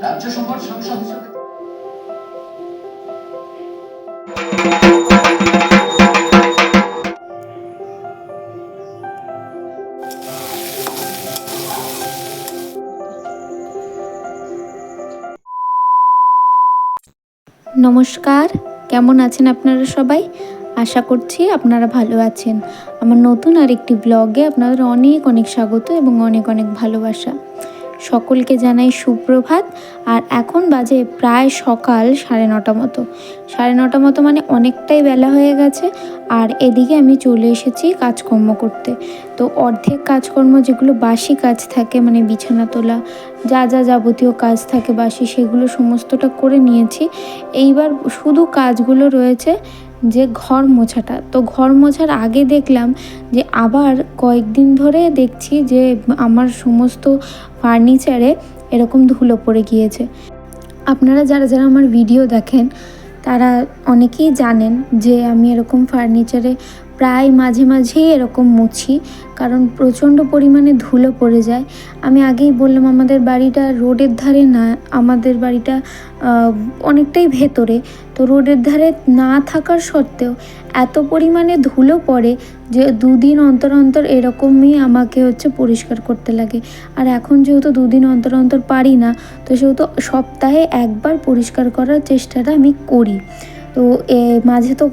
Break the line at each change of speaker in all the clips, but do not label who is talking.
রাজ্যসভার সাংসদ হিসেবে
নমস্কার, কেমন আছেন আপনারা সবাই? আশা করছি আপনারা ভালো আছেন। আমার নতুন আরেকটি ব্লগে আপনাদের অনেক অনেক স্বাগত এবং অনেক অনেক ভালোবাসা। সকলকে জানাই সুপ্রভাত। আর এখন বাজে প্রায় সকাল 9:30 মতো। 9:30 মতো মানে অনেকটাই বেলা হয়ে গেছে। আর এদিকে আমি চলে এসেছি কাজকর্ম করতে। তো অর্ধেক কাজকর্ম যেগুলো বাসি কাজ থাকে, মানে বিছানা তোলা, যা যা যাবতীয় কাজ থাকে বাসি, সেগুলো সমস্তটা করে নিয়েছি। এইবার শুধু কাজগুলো রয়েছে যে ঘর মোছাটা। তো ঘর মোছার আগে দেখলাম যে আবার কয়েকদিন ধরে দেখছি যে আমার সমস্ত ফার্নিচারে এরকম ধুলো পড়ে গিয়েছে। আপনারা যারা যারা আমার ভিডিও দেখেন তারা অনেকেই জানেন যে আমি এরকম ফার্নিচারে প্রায় মাঝে মাঝেই এরকম মুছি, কারণ প্রচণ্ড পরিমাণে ধুলো পড়ে যায়। আমি আগেই বললাম আমাদের বাড়িটা রোডের ধারে না, আমাদের বাড়িটা অনেকটাই ভেতরে। তো রোডের ধারে না থাকার সত্ত্বেও এত পরিমাণে ধুলো পড়ে যে 2 দিন অন্তর অন্তর এরকমই আমাকে পরিষ্কার করতে লাগে। আর এখন যেহেতু 2 দিন অন্তর অন্তর পারি না, তো সেহেতু সপ্তাহে একবার পরিষ্কার করার চেষ্টাটা আমি করি। তো মাঝে তো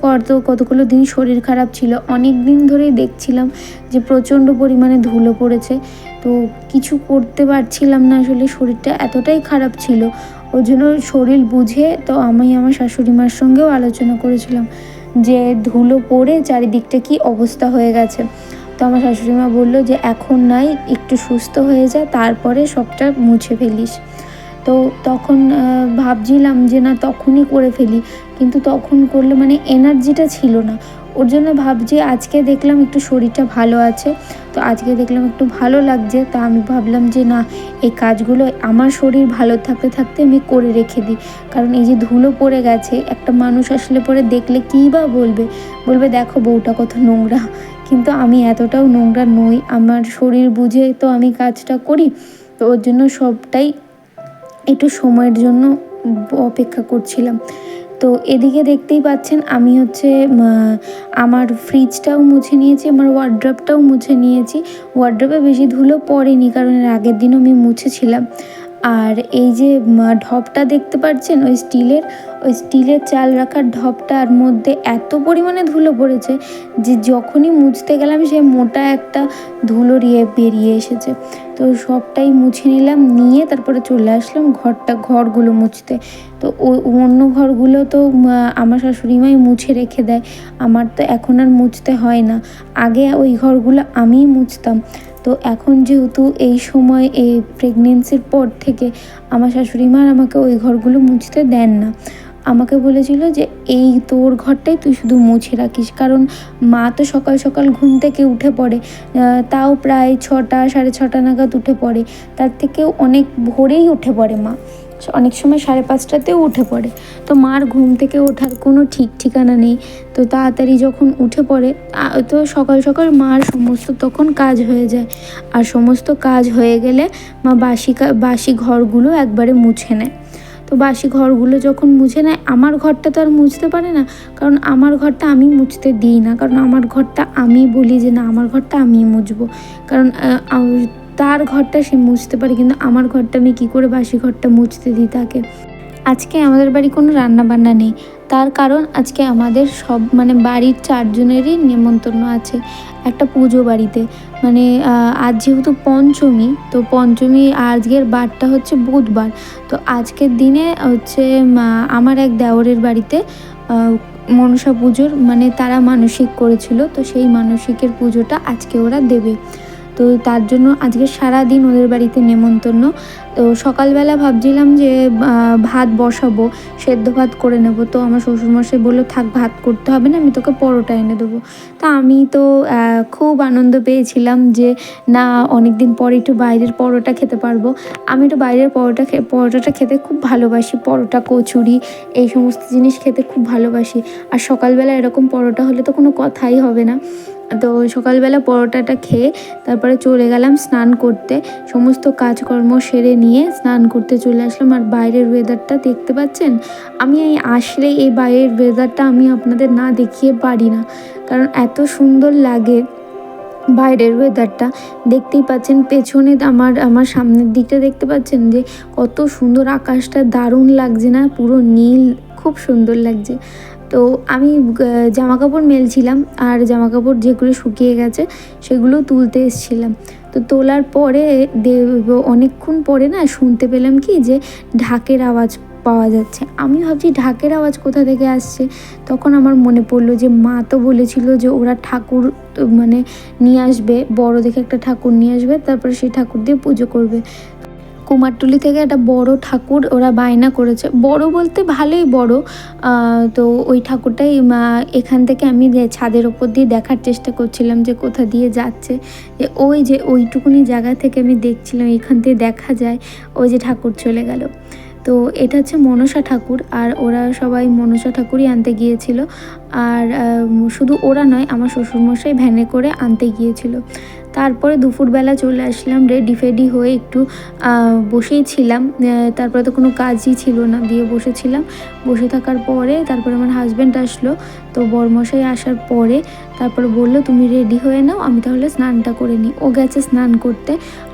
কতগুলো দিন শরীর খারাপ ছিল, অনেক দিন ধরেই দেখছিলাম যে প্রচণ্ড পরিমাণে ধুলো পড়েছে। তো কিছু করতে পারছিলাম না, আসলে শরীরটা এতটাই খারাপ ছিল। ওই জন্য শরীর বুঝে তো আমি আমার শাশুড়ি মার সঙ্গেও আলোচনা করেছিলাম যে ধুলো পড়ে চারিদিকটা কি অবস্থা হয়ে গেছে। তো আমার শাশুড়ি মা বললো যে এখন নাই, একটু সুস্থ হয়ে যা, তারপরে সবটা মুছে ফেলিস। তো তখন ভাবছিলাম যে না তখনই করে ফেলি, কিন্তু তখন করলে মানে এনার্জিটা ছিল না। ওর জন্য ভাবছি আজকে দেখলাম একটু শরীরটা ভালো আছে, তো আজকে দেখলাম একটু ভালো লাগছে, তা আমি ভাবলাম যে না এই কাজগুলো আমার শরীর ভালো থাকতে থাকতে আমি করে রেখে দিই। কারণ এই যে ধুলো পড়ে গেছে, একটা মানুষ আসলে পরে দেখলে কী বা বলবে দেখো বউটা কত নোংরা। কিন্তু আমি এতটাও নোংরা নই, আমার শরীর বুঝে তো আমি কাজটা করি। তো ওর জন্য সবটাই একটু সময়ের জন্য অপেক্ষা করছিলাম। তো এদিকে দেখতেই পাচ্ছেন আমি আমার ফ্রিজটাও মুছে নিয়েছি, আমার ওয়ার্ড্রপটাও মুছে নিয়েছি। ওয়ার্ড্রপে বেশি ধুলো পড়েনি, কারণ এর আগের দিনও আমি মুছেছিলাম। আর এই যে ঢপটা দেখতে পাচ্ছেন ওই স্টিলের চাল রাখার ঢপটার মধ্যে এত পরিমাণে ধুলো পড়েছে যে যখনই মুছতে গেলাম সে মোটা একটা ধুলো বেরিয়ে এসেছে। তো সবটাই মুছে নিলাম, নিয়ে তারপরে চলে আসলাম ঘরগুলো মুছতে। তো অন্য ঘরগুলো তো আমার শাশুড়িমাই মুছে রেখে দেয়, আমার তো এখন আর মুছতে হয় না। আগে ওই ঘরগুলো আমিই মুছতাম। তো এখন যেহেতু এই সময় এই প্রেগনেন্সির পর থেকে আমার শাশুড়ি মা আমাকে ওই ঘরগুলো মুছতে দেন না। আমাকে বলেছিল যে এই তোর ঘরটাই তুই শুধু মুছে রাখিস, কারণ মা তো সকাল সকাল ঘুম থেকে উঠে পড়ে, তাও প্রায় 6টা 6:30 নাগাদ উঠে পড়ে। তার থেকেও অনেক ভোরেই উঠে পড়ে মা, অনেক সময় 5:30টাতেও উঠে পড়ে। তো মার ঘুম থেকে ওঠার কোনো ঠিক ঠিকানা নেই। তো তাড়াতাড়ি যখন উঠে পড়ে তো সকাল সকাল মার সমস্ত তখন কাজ হয়ে যায়। আর সমস্ত কাজ হয়ে গেলে মা বাসি ঘরগুলো একবারে মুছে নেয়। তো বাসি ঘরগুলো যখন মুছে নেয়, আমার ঘরটা তো আর মুছতে পারে না, কারণ আমার ঘরটা আমি মুছতে দিই না। কারণ আমার ঘরটা আমি বলি যে না আমার ঘরটা আমিই মুছবো, কারণ তার ঘরটা সে মুছতে পারে, কিন্তু আমার ঘরটা আমি কী করে বাসি ঘরটা মুছতে দিই তাকে। আজকে আমাদের বাড়ি কোনো রান্না বান্না নেই, তার কারণ আজকে আমাদের সব মানে বাড়ির 4 জনেরই নেমন্তন্ন আছে একটা পুজো বাড়িতে। মানে আজ যেহেতু পঞ্চমী, তো পঞ্চমী আজকের বারটা হচ্ছে বুধবার। তো আজকের দিনে আমার এক দেওরের বাড়িতে মনসা পুজোর মানে তারা মানসিক করেছিল, তো সেই মানসিকের পুজোটা আজকে ওরা দেবে। তো তার জন্য আজকে সারা দিন ওদের বাড়িতে নেমন্তন্ন। তো সকালবেলা ভাবছিলাম যে ভাত বসাবো, সেদ্ধ ভাত করে নেব। তো আমার শ্বশুরমশাই বললো থাক ভাত করতে হবে না, আমি তোকে পরোটা এনে দেবো। তা আমি তো খুব আনন্দ পেয়েছিলাম যে না অনেক দিন পরে একটু বাইরের পরোটা খেতে পারবো। আমি একটু বাইরের পরোটাটা খেতে খুব ভালোবাসি, পরোটা কচুরি এই সমস্ত জিনিস খেতে খুব ভালোবাসি। আর সকালবেলা এরকম পরোটা হলে তো কোনো কথাই হবে না। তো সকালবেলা পরোটাটা খেয়ে তারপরে চলে গেলাম স্নান করতে, সমস্ত কাজকর্ম সেরে নিয়ে স্নান করতে চলে আসলাম। আর বাইরের ওয়েদারটা দেখতে পাচ্ছেন, আমি এই আসলে এই বাইরের ওয়েদারটা আমি আপনাদের না দেখিয়ে পারি না, কারণ এত সুন্দর লাগে বাইরের ওয়েদারটা। দেখতেই পাচ্ছেন পেছনে আমার সামনের দিকটা দেখতে পাচ্ছেন যে কত সুন্দর, আকাশটা দারুণ লাগছে না, পুরো নীল, খুব সুন্দর লাগছে। তো আমি জামা কাপড় মেলছিলাম, আর জামা কাপড় যেগুলো শুকিয়ে গেছে সেগুলো তুলতে এসেছিলাম। তো তোলার পরে অনেকক্ষণ পরে না শুনতে পেলাম কি যে ঢাকের আওয়াজ পাওয়া যাচ্ছে। আমি ভাবছি ঢাকের আওয়াজ কোথা থেকে আসছে, তখন আমার মনে পড়লো যে মা তো বলেছিল যে ওরা ঠাকুর মানে নিয়ে আসবে, বড় দেখে একটা ঠাকুর নিয়ে আসবে, তারপরে সেই ঠাকুর দিয়ে পুজো করবে। কুমারটুলি থেকে একটা বড় ঠাকুর ওরা বায়না করেছে, বড় বলতে ভালোই বড়। তো ওই ঠাকুরটাই এখান থেকে আমি ছাদের ওপর দিয়ে দেখার চেষ্টা করছিলাম যে কোথা দিয়ে যাচ্ছে, যে ওইটুকুনি জায়গা থেকে আমি দেখছিলাম এখান থেকে দেখা যায় ওই যে ঠাকুর চলে গেল। তো এটা হচ্ছে মনসা ঠাকুর, আর ওরা সবাই মনসা ঠাকুরই আনতে গিয়েছিল। আর শুধু ওরা নয়, আমার শ্বশুরমশাই ভ্যানে করে আনতে গিয়েছিল। তারপরে দুপুরবেলা চলে আসলাম, রেডি ফেডি হয়ে একটু বসেই ছিলাম। তারপরে তো কোনো কাজই ছিল না, দিয়ে বসেছিলাম। বসে থাকার পরে তারপরে আমার হাজব্যান্ড আসলো। তো বরমশাই আসার পরে তারপরে বললো তুমি রেডি হয়ে নাও, আমি তাহলে স্নানটা করে নিই। ও গেছে স্নান করতে,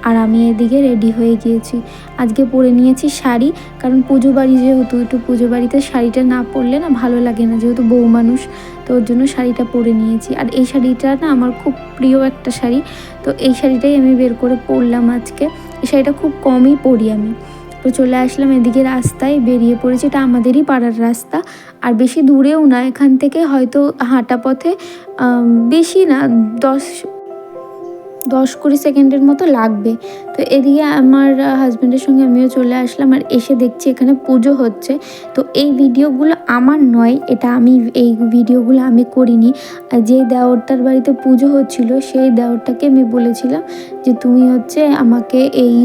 আর আমি এদিকে রেডি হয়ে গিয়েছি। আজকে পরে নিয়েছি শাড়ি, কারণ পুজো বাড়ি যেহেতু, একটু পুজো বাড়িতে শাড়িটা না পরলে না ভালো লাগে না, যেহেতু বউ মানুষ, তো ওর জন্য শাড়িটা পরে নিয়েছি। আর এই শাড়িটা না আমার খুব প্রিয় একটা শাড়ি, তো এই শাড়িটাই আমি বের করে পরলাম আজকে। এই শাড়িটা খুব কমই পরি আমি। তো চলে আসলাম এদিকে, রাস্তায় বেরিয়ে পড়েছি। এটা আমাদেরই পাড়ার রাস্তা, আর বেশি দূরেও না, এখান থেকে হয়তো হাঁটা পথে বেশি না 10-20 সেকেন্ডের মতো লাগবে। তো এদিকে আমার হাজব্যান্ডের সঙ্গে আমিও চলে আসলাম, আর এসে দেখছি এখানে পুজো হচ্ছে। তো এই ভিডিওগুলো আমার নয়, এই ভিডিওগুলো আমি করিনি। আর যে দেওরটার বাড়িতে পুজো হচ্ছিল সেই দেওরটাকে আমি বলেছিলাম যে তুমি হচ্ছে আমাকে এই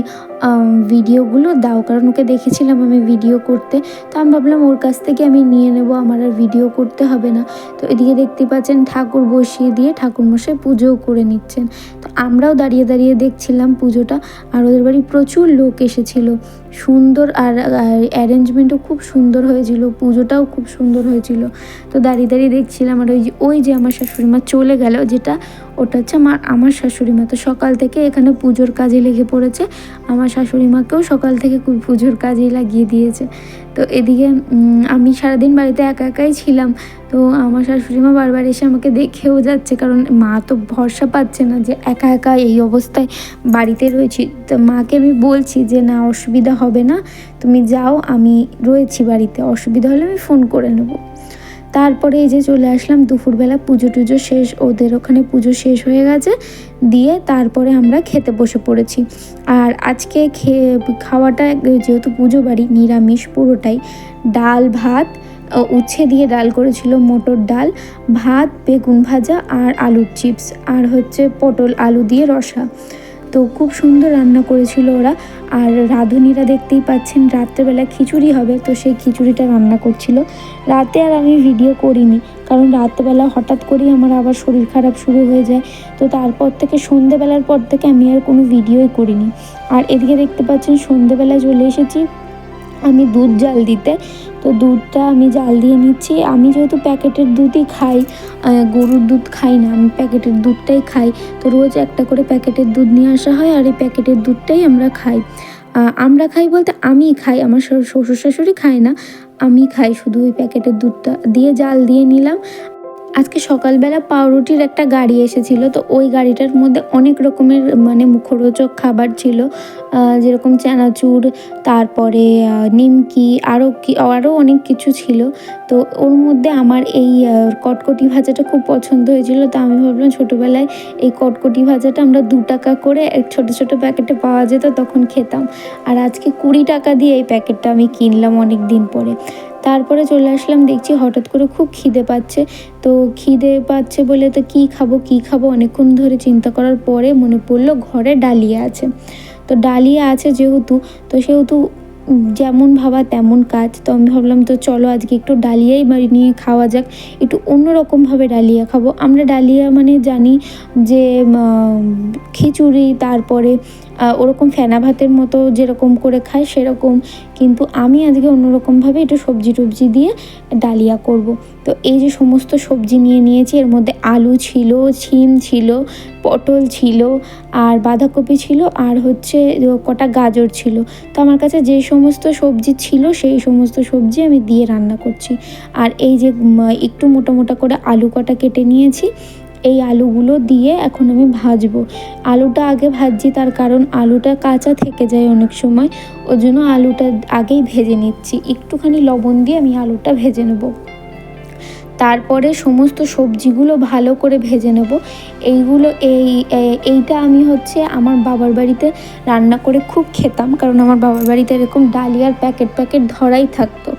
ভিডিওগুলো দাও, কারণ ওকে দেখেছিলাম আমি ভিডিও করতে। তো আমি ভাবলাম ওর কাছ থেকে আমি নিয়ে নেব, আমার আর ভিডিও করতে হবে না। তো এদিকে দেখতে পাচ্ছেন ঠাকুর বসিয়ে দিয়ে ঠাকুরমশাই পুজোও করে নিচ্ছেন। তো আমরাও দাঁড়িয়ে দাঁড়িয়ে দেখছিলাম পুজোটা। আর ওদের বাড়ি প্রচুর লোক এসেছিল, সুন্দর, আর অ্যারেঞ্জমেন্টও খুব সুন্দর হয়েছিল, পুজোটাও খুব সুন্দর হয়েছিল। তো দাঁড়িয়ে দাঁড়িয়ে দেখছিলাম। আর ওই যে আমার শাশুড়ি মা চলে গেল, ওটা হচ্ছে আমার শাশুড়ি মা। তো সকাল থেকে এখানে পুজোর কাজে লেগে পড়েছে, আমার শাশুড়ি মাকেও সকাল থেকে পুজোর কাজেই লাগিয়ে দিয়েছে। তো এদিকে আমি সারাদিন বাড়িতে একা একাই ছিলাম। তো আমার শাশুড়ি মা বারবার এসে আমাকে দেখেও যাচ্ছে, কারণ মা তো ভরসা পাচ্ছে না যে একা একা এই অবস্থায় বাড়িতে রয়েছি। তো মাকে আমি বলছি যে না, অসুবিধা হবে না, তুমি যাও, আমি রয়েছি বাড়িতে, অসুবিধা হলে আমি ফোন করে নেবো। তারপরে এই যে চলে আসলাম দুপুরবেলা, পুজো টুজো শেষ, ওদের ওখানে পুজো শেষ হয়ে গেছে, দিয়ে তারপরে আমরা খেতে বসে পড়েছি। আর আজকে খাওয়াটা যেহেতু পুজো বাড়ি, নিরামিষ পুরোটাই। ডাল ভাত, উচ্ছে দিয়ে ডাল করেছিল, মটর ডাল, ভাত, বেগুন ভাজা, আর আলুর চিপস, আর হচ্ছে পটল আলু দিয়ে রসা। তো খুব সুন্দর রান্না করেছিল ওরা। আর রাঁধুনিরা দেখতেই পাচ্ছেন রাত্রেবেলা খিচুড়ি হবে, তো সেই খিচুড়িটা রান্না করছিল। রাতে আর আমি ভিডিও করিনি, কারণ রাত্রেবেলা হঠাৎ করেই আমার আবার শরীর খারাপ শুরু হয়ে যায়। তো তারপর থেকে সন্ধেবেলার পর থেকে আমি আর কোনো ভিডিওই করিনি। আর এদিকে দেখতে পাচ্ছেন সন্ধেবেলা চলে এসেছি আমি দুধ জাল দিতে। তো দুধটা আমি জাল দিয়ে নিচ্ছি। আমি যেহেতু প্যাকেটের দুধই খাই, গরুর দুধ খাই না, আমি প্যাকেটের দুধটাই খাই। তো রোজ একটা করে প্যাকেটের দুধ নিয়ে আসা হয়, আর এই প্যাকেটের দুধটাই আমরা খাই। আমরা খাই বলতে আমি খাই, আমার শ্বশুর শাশুড়ি খায় না, আমি খাই শুধু ওই প্যাকেটের দুধটা দিয়ে জাল দিয়ে নিলাম। আজকে সকালবেলা পাউরুটির একটা গাড়ি এসেছিলো, তো ওই গাড়িটার মধ্যে অনেক রকমের মানে মুখরোচক খাবার ছিল, যেরকম চানাচুর, তারপরে নিমকি, আরও অনেক কিছু ছিল। তো ওর মধ্যে আমার এই কটকটি ভাজাটা খুব পছন্দ হয়েছিল। তো আমি ভাবলাম ছোটোবেলায় এই কটকটি ভাজাটা আমরা 2 টাকা করে ছোটো ছোটো প্যাকেটে পাওয়া যেত, তখন খেতাম। আর আজকে 20 টাকা দিয়ে এই প্যাকেটটা আমি কিনলাম অনেক দিন পরে। তারপরে চলে আসলাম, দেখছি হঠাৎ করে খুব খিদে পাচ্ছে। তো খিদে পাচ্ছে বলে তো কী খাবো অনেকক্ষণ ধরে চিন্তা করার পরে মনে পড়লো ঘরে ডালিয়া আছে। তো ডালিয়া আছে যেহেতু, তো সেহেতু যেমন ভাবা তেমন কাজ। তো আমি ভাবলাম তো চলো আজকে একটু ডালিয়াই বানিয়ে খাওয়া যাক, একটু অন্যরকমভাবে ডালিয়া খাবো। আমরা ডালিয়া মানে জানি যে খিচুড়ি, তারপরে ওরকম ফেনা ভাতের মতো যেরকম করে খায় সেরকম, কিন্তু আমি আজকে অন্যরকমভাবে একটু সবজি টবজি দিয়ে ডালিয়া করব। তো এই যে সমস্ত সবজি নিয়ে নিয়েছি, এর মধ্যে আলু ছিল, শিম ছিল, পটল ছিল, আর বাঁধাকপি ছিল, আর হচ্ছে কটা গাজর ছিল। তো আমার কাছে যে সমস্ত সবজি ছিল সেই সমস্ত সবজি আমি দিয়ে রান্না করছি। আর এই যে একটু মোটা মোটা করে আলু কটা কেটে নিয়েছি, এই আলুগুলো দিয়ে এখন আমি ভাজবো। আলুটা আগে ভাজছি, তার কারণ আলুটা কাঁচা থেকে যায় অনেক সময়, ওই জন্য আলুটা আগেই ভেজে নিচ্ছি। একটুখানি লবণ দিয়ে আমি আলুটা ভেজে নেব। তারপরে সমস্ত সবজিগুলো ভালো করে ভেজে নেব। এইটা আমি হচ্ছে আমার বাবার বাড়িতে রান্না করে খুব খেতাম, কারণ আমার বাবার বাড়িতে এরকম ডালিয়ার প্যাকেট প্যাকেট ধরাই থাকতো।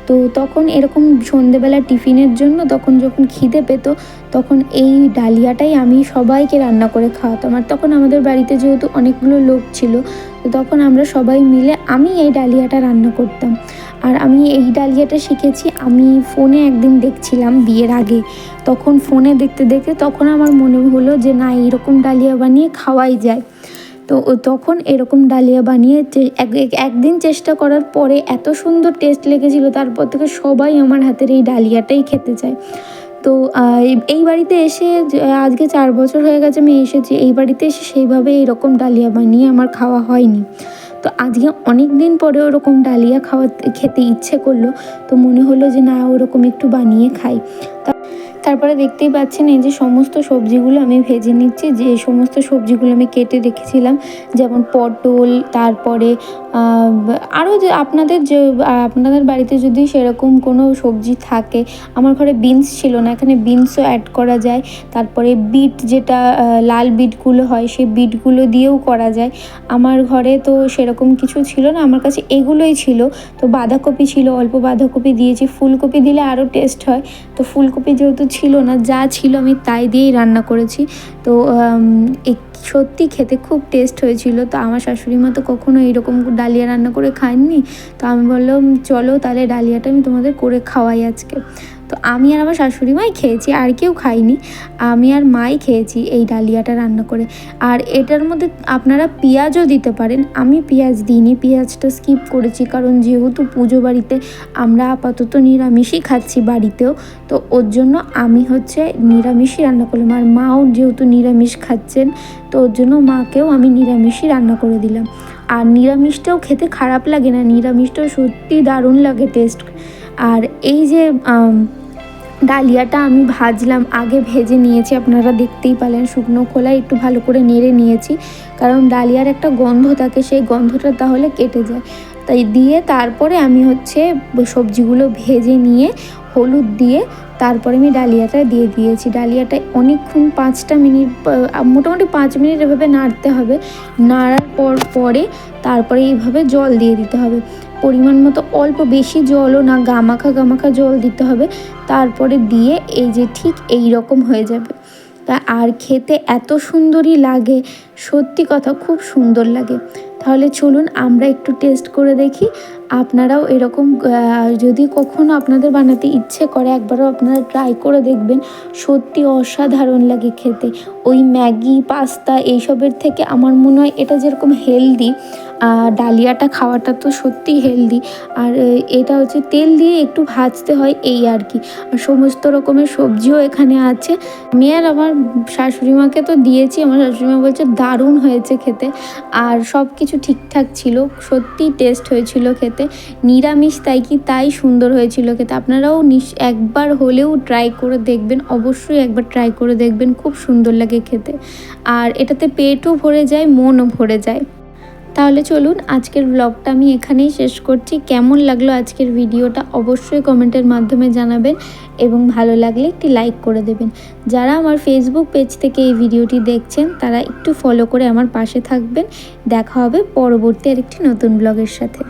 তো তখন এরকম সন্ধেবেলা টিফিনের জন্য তখন যখন খিদে পেত, তখন এই ডালিয়াটাই আমি সবাইকে রান্না করে খাওয়াতাম। আর তখন আমাদের বাড়িতে যেহেতু অনেকগুলো লোক ছিল, তো তখন আমরা সবাই মিলে আমি এই ডালিয়াটা রান্না করতাম। আর আমি এই ডালিয়াটা শিখেছি আমি ফোনে একদিন দেখছিলাম বিয়ের আগে, তখন ফোনে দেখতে দেখতে তখন আমার মনে হলো যে না, এইরকম ডালিয়া বানিয়ে খাওয়াই যায়। তো তখন এরকম ডালিয়া বানিয়ে একদিন চেষ্টা করার পরে এত সুন্দর টেস্ট লেগেছিল, তারপর থেকে সবাই আমার হাতের এই ডালিয়াটাই খেতে চায়। তো এই বাড়িতে এসে আজকে 4 বছর হয়ে গেছে আমি এসেছি, এই বাড়িতে এসে সেইভাবে এইরকম ডালিয়া বানিয়ে আমার খাওয়া হয়নি। তো আজকে অনেক দিন পরে ওরকম ডালিয়া খেতে ইচ্ছে করলো, তো মনে হলো যে না, ওরকম একটু বানিয়ে খাই। তারপরে দেখতেই পাচ্ছেন এই যে সমস্ত সবজিগুলো আমি ভেজে নিচ্ছি। যে সমস্ত সবজিগুলো আমি কেটে রেখেছিলাম, যেমন পটল, তারপরে আরও যে আপনাদের বাড়িতে যদি সেরকম কোনো সবজি থাকে, আমার ঘরে বিনস ছিল না, এখানে বিনসও অ্যাড করা যায়। তারপরে বিট, যেটা লাল বিটগুলো হয়, সেই বিটগুলো দিয়েও করা যায়। আমার ঘরে তো সেরকম কিছু ছিল না, আমার কাছে এগুলোই ছিল। তো বাঁধাকপি ছিল, অল্প বাঁধাকপি দিয়েছি, ফুলকপি দিলে আরও টেস্ট হয়। তো ফুলকপি যেহেতু ছিল না, যা ছিল আমি তাই দিয়েই রান্না করেছি। তো সত্যি খেতে খুব টেস্ট হয়েছিল। তো আমার শাশুড়ি মা তো কখনো এইরকম ডালিয়া রান্না করে খাননি, তো আমি বললাম চলো তাহলে ডালিয়াটা আমি তোমাদের করে খাওয়াই আজকে। তো আমি আর আমার শাশুড়ি মাই খেয়েছি, আর কেউ খাইনি, আমি আর মাই খেয়েছি এই ডালিয়াটা রান্না করে। আর এটার মধ্যে আপনারা পেঁয়াজও দিতে পারেন, আমি পেঁয়াজ দিইনি, পেঁয়াজটা স্কিপ করেছি, কারণ যেহেতু পুজো বাড়িতে আমরা আপাতত নিরামিষই খাচ্ছি বাড়িতেও, তো ওর জন্য আমি হচ্ছে নিরামিষই রান্না করলাম। আর মাও যেহেতু নিরামিষ খাচ্ছেন, তো ওর জন্য মাকেও আমি নিরামিষই রান্না করে দিলাম। আর নিরামিষটাও খেতে খারাপ লাগে না, নিরামিষটাও সত্যি দারুণ লাগে টেস্ট। আর এই যে ডালিয়াটা আমি ভাজলাম, আগে ভেজে নিয়েছি, আপনারা দেখতেই পেলেন, শুকনো খোলায় একটু ভালো করে নেড়ে নিয়েছি, কারণ ডালিয়ার একটা গন্ধ থাকে, সেই গন্ধটা তাহলে কেটে যায়। তাই দিয়ে তারপরে আমি হচ্ছে সবজিগুলো ভেজে নিয়ে হলুদ দিয়ে তারপরে আমি ডালিয়াটা দিয়ে দিয়েছি। ডালিয়াটা অনেকক্ষণ 5টা মিনিট, মোটামুটি 5 মিনিট এভাবে নাড়তে হবে। নাড়ার পরে তারপরে এইভাবে জল দিয়ে দিতে হবে, পরিমাণ মতো, অল্প, বেশি জলও না, গামাখা গামাখা জল দিতে হবে। তারপরে দিয়ে এই যে ঠিক এই রকম হয়ে যাবে। তা আর খেতে এত সুন্দরই লাগে, সত্যি কথা খুব সুন্দর লাগে। তাহলে চলুন আমরা একটু টেস্ট করে দেখি। আপনারাও এরকম যদি কখনো আপনাদের বানাতে ইচ্ছে করে, একবারও আপনারা ট্রাই করে দেখবেন, সত্যি অসাধারণ লাগে খেতে। ওই ম্যাগি, পাস্তা এইসবের থেকে আমার মনে হয় এটা যেরকম হেলদি, ডালিয়াটা খাওয়াটা তো সত্যিই হেলদি। আর এটা হচ্ছে তেল দিয়ে একটু ভাজতে হয় এই আর কি। আর সমস্ত রকমের সবজিও এখানে আছে। আমি আর আমার শাশুড়ি মাকে তো দিয়েছি, আমার শাশুড়ি মা বলছে দারুণ হয়েছে খেতে, আর সব কিছু ঠিকঠাক ছিল, সত্যিই টেস্ট হয়েছিল খেতে। নিরামিষ তাই সুন্দর হয়েছিল খেতে। আপনারাও একবার হলেও ট্রাই করে দেখবেন, অবশ্যই একবার ট্রাই করে দেখবেন, খুব সুন্দর লাগে খেতে। আর এটাতে পেটও ভরে যায়, মনও ভরে যায়। তাহলে চলুন আজকের ব্লগটা আমি এখানেই শেষ করছি। কেমন লাগলো আজকের ভিডিওটা অবশ্যই কমেন্টের মাধ্যমে জানাবেন, এবং ভালো লাগলে একটি লাইক করে দেবেন। যারা আমার ফেসবুক পেজ থেকে এই ভিডিওটি দেখছেন তারা একটু ফলো করে আমার পাশে থাকবেন। দেখা হবে পরবর্তী আরেকটি নতুন ব্লগের সাথে।